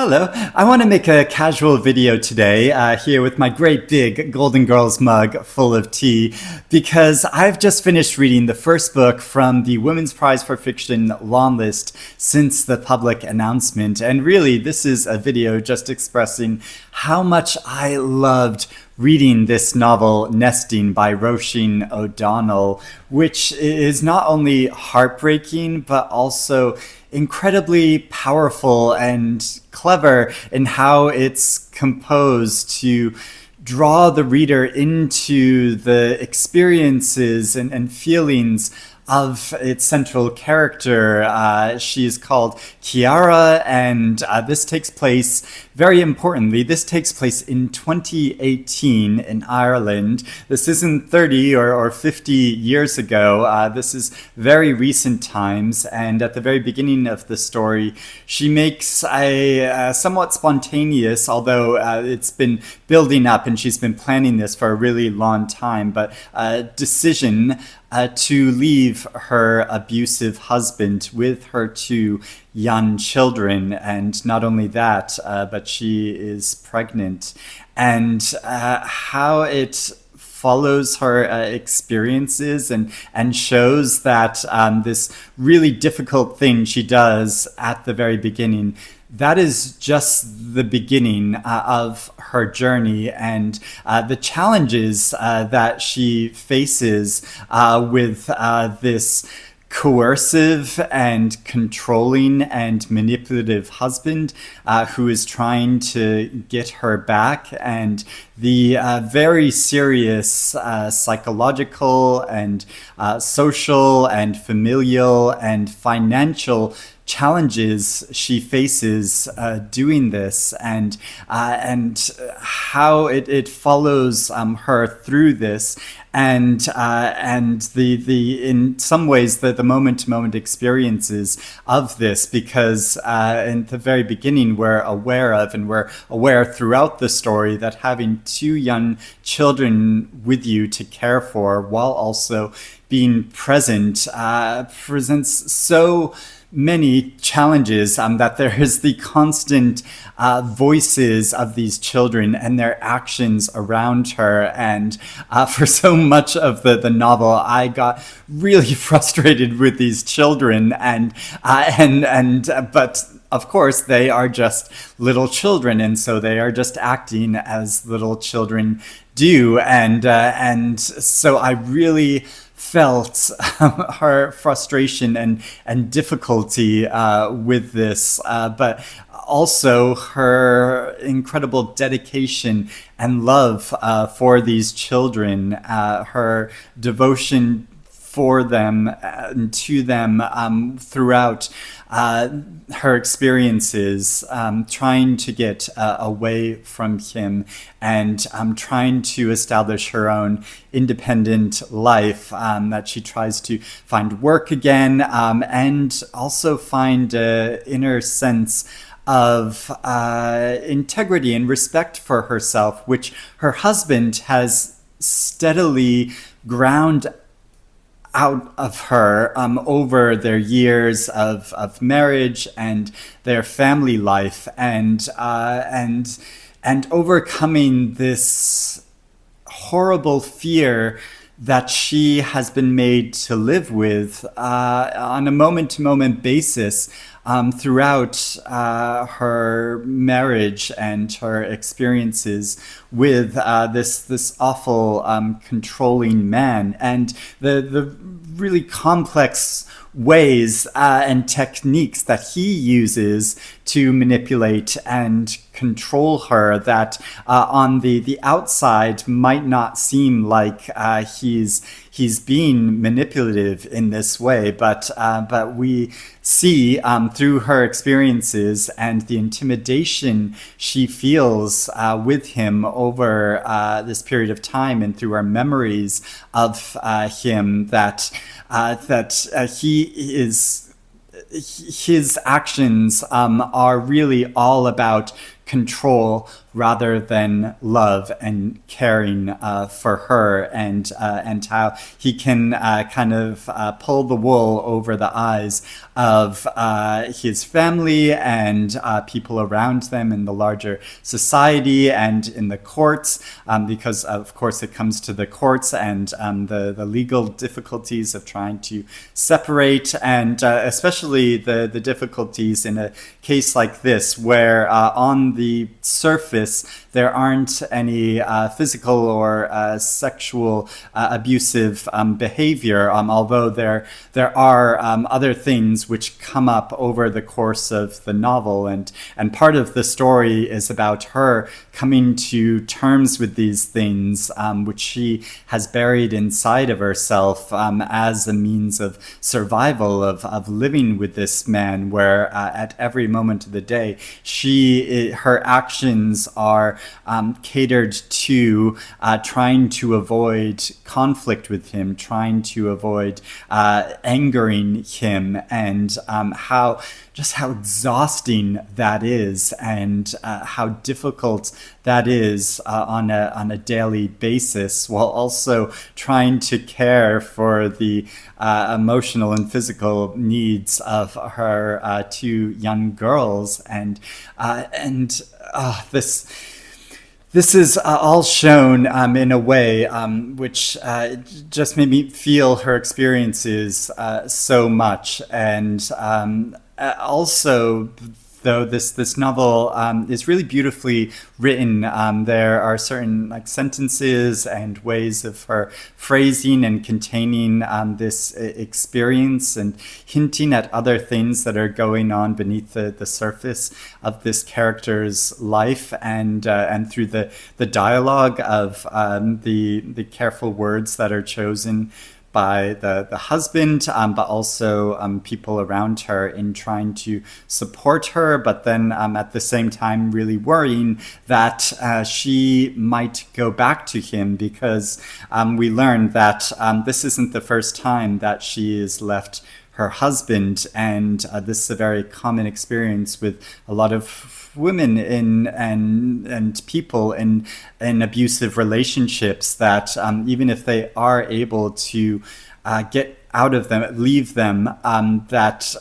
Hello, I want to make a casual video today here with my great big Golden Girls mug full of tea because I've just finished reading the first book from the Women's Prize for Fiction long list since the public announcement. And really, this is a video just expressing how much I loved reading this novel, Nesting by Roisin O'Donnell, which is not only heartbreaking, but also incredibly powerful and clever in how it's composed to draw the reader into the experiences and feelings of its central character. She is called Chiara, and this takes place, very importantly, this takes place in 2018 in Ireland. This isn't 30 or 50 years ago. This is very recent times, and at the very beginning of the story, she makes a somewhat spontaneous, although it's been building up and she's been planning this for a really long time, but decision to leave her abusive husband with her two young children. And not only that, but she is pregnant. And how it follows her experiences and shows that this really difficult thing she does at the very beginning, that is just the beginning of her journey and the challenges that she faces with this coercive and controlling and manipulative husband who is trying to get her back, and the very serious psychological and social and familial and financial challenges she faces doing this, and how it follows her through this, and the in some ways the moment-to-moment experiences of this, because in the very beginning we're aware throughout the story that having two young children with you to care for while also being present presents so many challenges, that there is the constant voices of these children and their actions around her. And for so much of the novel, I got really frustrated with these children, but of course they are just little children, and so they are just acting as little children do, and so I really felt her frustration and difficulty with this, but also her incredible dedication and love for these children, her devotion for them and to them throughout her experiences, trying to get away from him and trying to establish her own independent life, that she tries to find work again, and also find an inner sense of integrity and respect for herself, which her husband has steadily ground out of her over their years of marriage and their family life, and overcoming this horrible fear that she has been made to live with on a moment-to-moment basis throughout her marriage and her experiences with this awful controlling man, and the really complex ways and techniques that he uses to manipulate and control her, that on the outside might not seem like he's being manipulative in this way, but we see through her experiences and the intimidation she feels with him over this period of time, and through our memories of him, that he is, his actions are really all about control rather than love and caring for her, and how he can kind of pull the wool over the eyes of his family and people around them in the larger society and in the courts, because of course it comes to the courts and the legal difficulties of trying to separate, and especially the difficulties in a case like this where on the surface there aren't any physical or sexual abusive behavior, although there are other things which come up over the course of the novel, and part of the story is about her coming to terms with these things which she has buried inside of herself as a means of survival, of living with this man, where at every moment of the day her actions are catered to trying to avoid conflict with him, trying to avoid angering him, and how exhausting that is, and how difficult that is on a daily basis, while also trying to care for the emotional and physical needs of her two young girls, and this is all shown in a way which just made me feel her experiences so much. And also, though this novel is really beautifully written, there are certain sentences and ways of her phrasing and containing this experience and hinting at other things that are going on beneath the surface of this character's life, and through the dialogue of the careful words that are chosen by the husband, but also people around her in trying to support her, but then at the same time really worrying that she might go back to him, because we learned that this isn't the first time that she is left her husband, and this is a very common experience with a lot of women and people in abusive relationships, that even if they are able to get out of them, leave them, that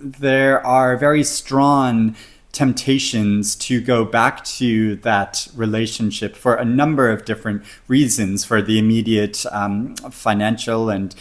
there are very strong temptations to go back to that relationship for a number of different reasons, for the immediate financial and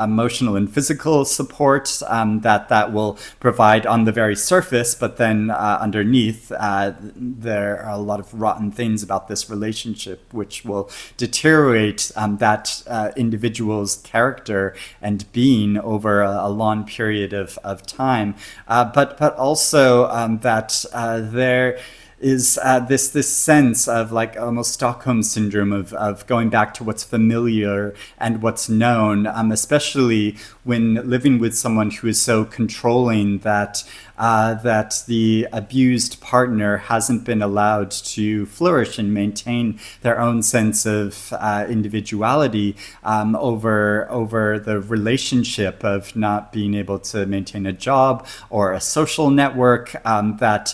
emotional and physical support that will provide on the very surface, but then underneath there are a lot of rotten things about this relationship which will deteriorate that individual's character and being over a long period of time, but also that there is this sense of almost Stockholm syndrome of going back to what's familiar and what's known, especially when living with someone who is so controlling that the abused partner hasn't been allowed to flourish and maintain their own sense of individuality over the relationship, of not being able to maintain a job or a social network, that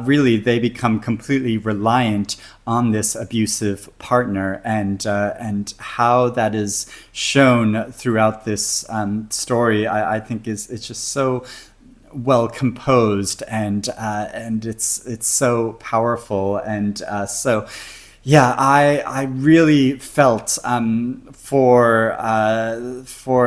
really they become completely reliant on this abusive partner, and how that is shown throughout this story, I think it's just so well composed, and it's so powerful, and so yeah, I really felt for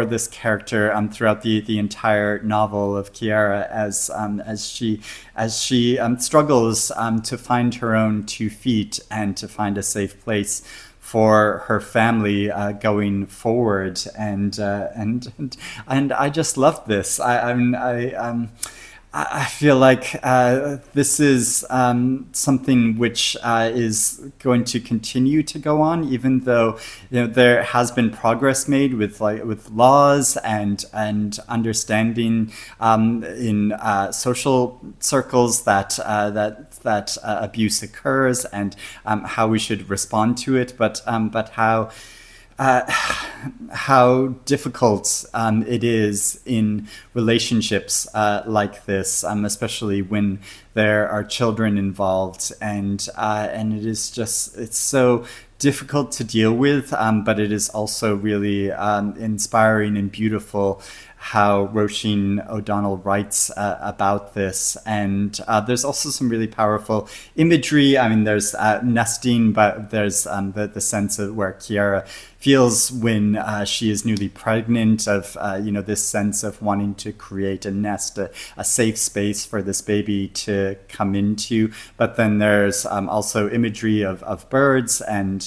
this character throughout the entire novel of Kiara, as she struggles to find her own 2 feet and to find a safe place for her family going forward, and I just loved this. I feel like this is something which is going to continue to go on, even though there has been progress made with laws and understanding in social circles that abuse occurs, and how we should respond to it, but how how difficult it is in relationships like this, especially when there are children involved, and it is just, it's so difficult to deal with, but it is also really inspiring and beautiful how Roisin O'Donnell writes about this. And there's also some really powerful imagery. I mean, there's nesting, but there's the sense of where Kiara feels when she is newly pregnant, of this sense of wanting to create a nest, a safe space for this baby to come into. But then there's also imagery of birds, and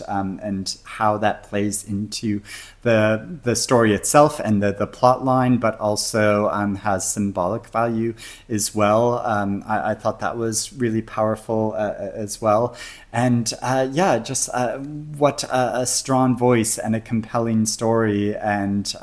how that plays into the story itself and the plot line, but also has symbolic value as well. I thought that was really powerful as well. And just what a strong voice and a compelling story, and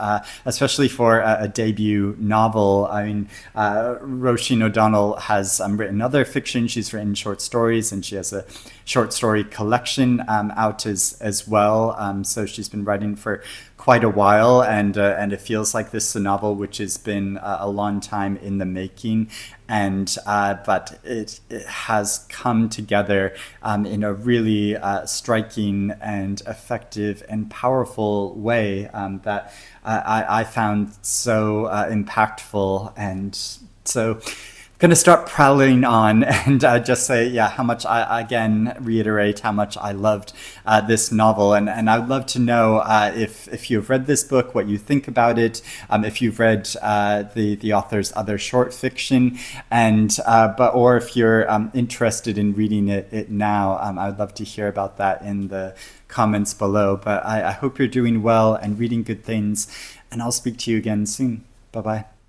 especially for a debut novel. I mean, Roisin O'Donnell has written other fiction. She's written short stories, and she has a short story collection out as well. So she's been writing for quite a while, and it feels like this is a novel which has been a long time in the making, and but it has come together in a really striking and effective and powerful way that I found so impactful. And so going to start prattling on and just say, how much I again reiterate how much I loved this novel, and I'd love to know if you've read this book, what you think about it, if you've read the author's other short fiction, and or if you're interested in reading it now. I would love to hear about that in the comments below. But I hope you're doing well and reading good things, and I'll speak to you again soon. Bye bye.